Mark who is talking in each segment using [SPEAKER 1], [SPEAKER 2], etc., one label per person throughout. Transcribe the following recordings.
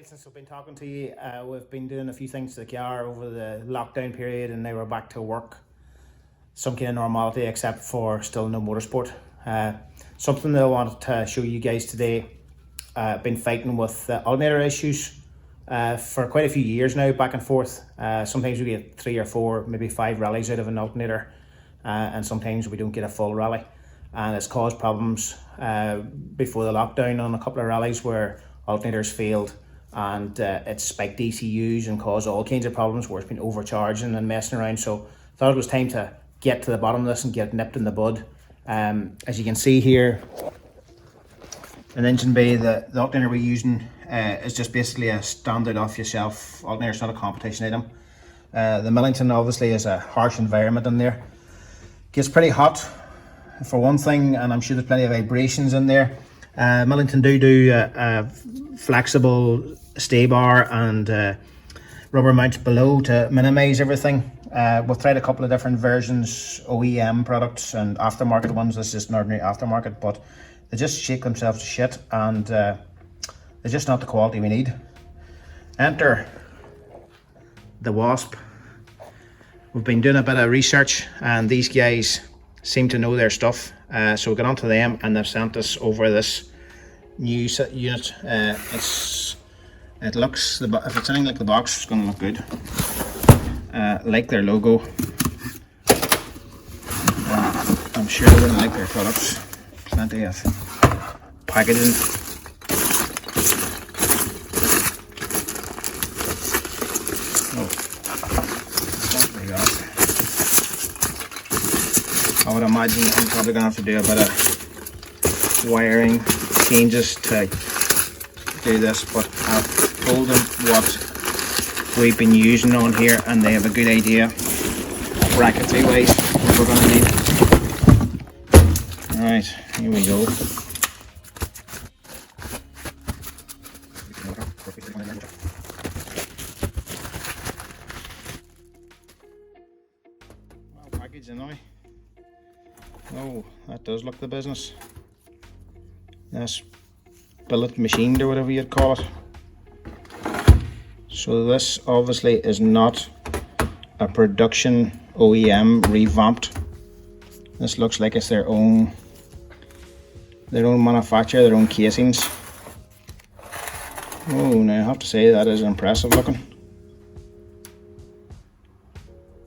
[SPEAKER 1] while since we've been talking to you. We've been doing a few things to the car over the lockdown period, and now we're back to work. Some kind of normality, except for still no motorsport. Something that I wanted to show you guys today. Been fighting with alternator issues for quite a few years now, back and forth. Sometimes we get 3 or 4, maybe 5 rallies out of an alternator, and sometimes we don't get a full rally. And it's caused problems before the lockdown on a couple of rallies where alternators failed, and it spiked ECUs and caused all kinds of problems where it's been overcharging and messing around. So I thought it was time to get to the bottom of this and get it nipped in the bud. As you can see here, an engine bay, the alternator we're using is just basically a standard off-the-shelf alternator. It's not a competition item. The Millington obviously is a harsh environment in there. Gets pretty hot for one thing, and I'm sure there's plenty of vibrations in there. Millington do a flexible stay bar and rubber mounts below to minimize everything. We've tried a couple of different versions, OEM products and aftermarket ones. This is just an ordinary aftermarket, but they just shake themselves to shit, and they're just not the quality we need. Enter the Wasp. We've been doing a bit of research, and these guys seem to know their stuff. So we got onto them, and they've sent us over this new unit. It looks, if it's anything like the box, it's going to look good. Like their logo. I'm sure they're going to like their products. Plenty of packaging. Oh, what we got? I would imagine I'm probably going to have to do a bit of wiring changes to do this, but I've told them what we've been using on here, and they have a good idea bracketry wise what we're going to need. Alright, here we go. Well, package anyway. Oh, that does look the business. This billet machined, or whatever you'd call it. So this obviously is not a production OEM revamped. This looks like it's their own manufacture, their own casings. Oh, now I have to say that is impressive looking.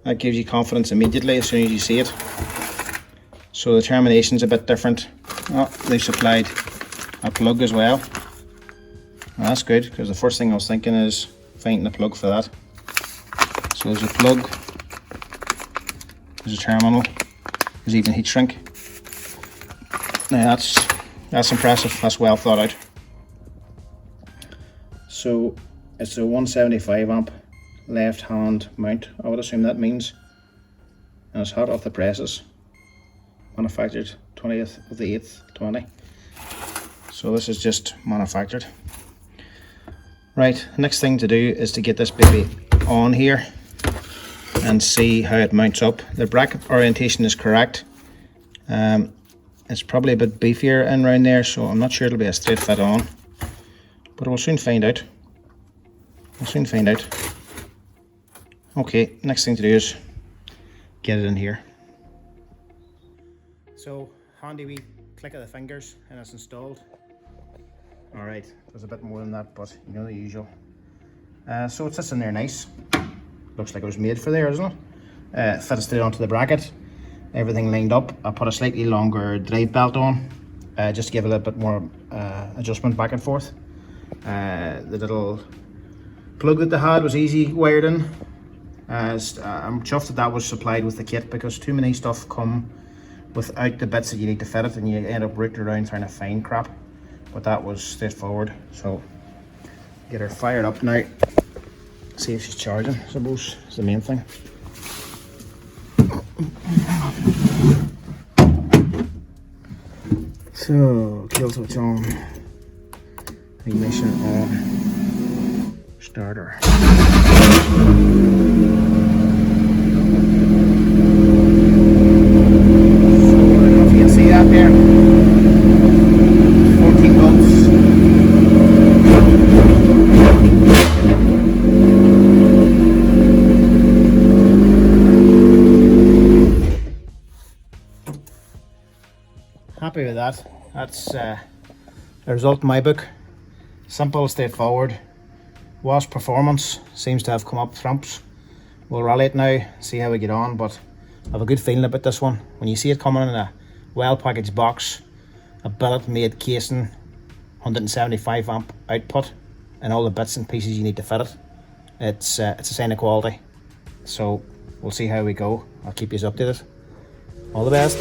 [SPEAKER 1] That gives you confidence immediately as soon as you see it. So the termination's a bit different. Oh, they've supplied a plug as well. Well, that's good, because the first thing I was thinking is finding a plug for that. So there's a plug, there's a terminal, there's even a heat shrink. Now that's impressive, that's well thought out. So it's a 175 amp left hand mount, I would assume that means, and it's hot off the presses. Manufactured 20th of the 8th 20. So this is just manufactured. Right, next thing to do is to get this baby on here and see how it mounts up. The bracket orientation is correct. It's probably a bit beefier in around there, so I'm not sure it'll be a straight fit on, but we'll soon find out. Okay, next thing to do is get it in here. So handy wee click of the fingers and it's installed. Alright, there's a bit more than that, but you know the usual. So it sits in there nice. Looks like it was made for there, isn't it? Fitted straight onto the bracket. Everything lined up. I put a slightly longer drive belt on, just to give it a little bit more adjustment back and forth. The little plug that they had was easy wired in. I'm chuffed that was supplied with the kit, because too many stuff come without the bits that you need to fit it, and you end up rooting around trying to find crap. But that was straightforward. So get her fired up now. See if she's charging, I suppose, is the main thing. So kill switch on, ignition on, starter. See that there? 14 volts. happy with that. That's the result in my book. Simple, straightforward. WOSPerformance seems to have come up trumps. We'll rally it now, see how we get on, but I have a good feeling about this one. When you see it coming in a well-packaged box, a billet-made casing, 175 amp output, and all the bits and pieces you need to fit it, it's a sign of quality. So we'll see how we go. I'll keep you updated. All the best.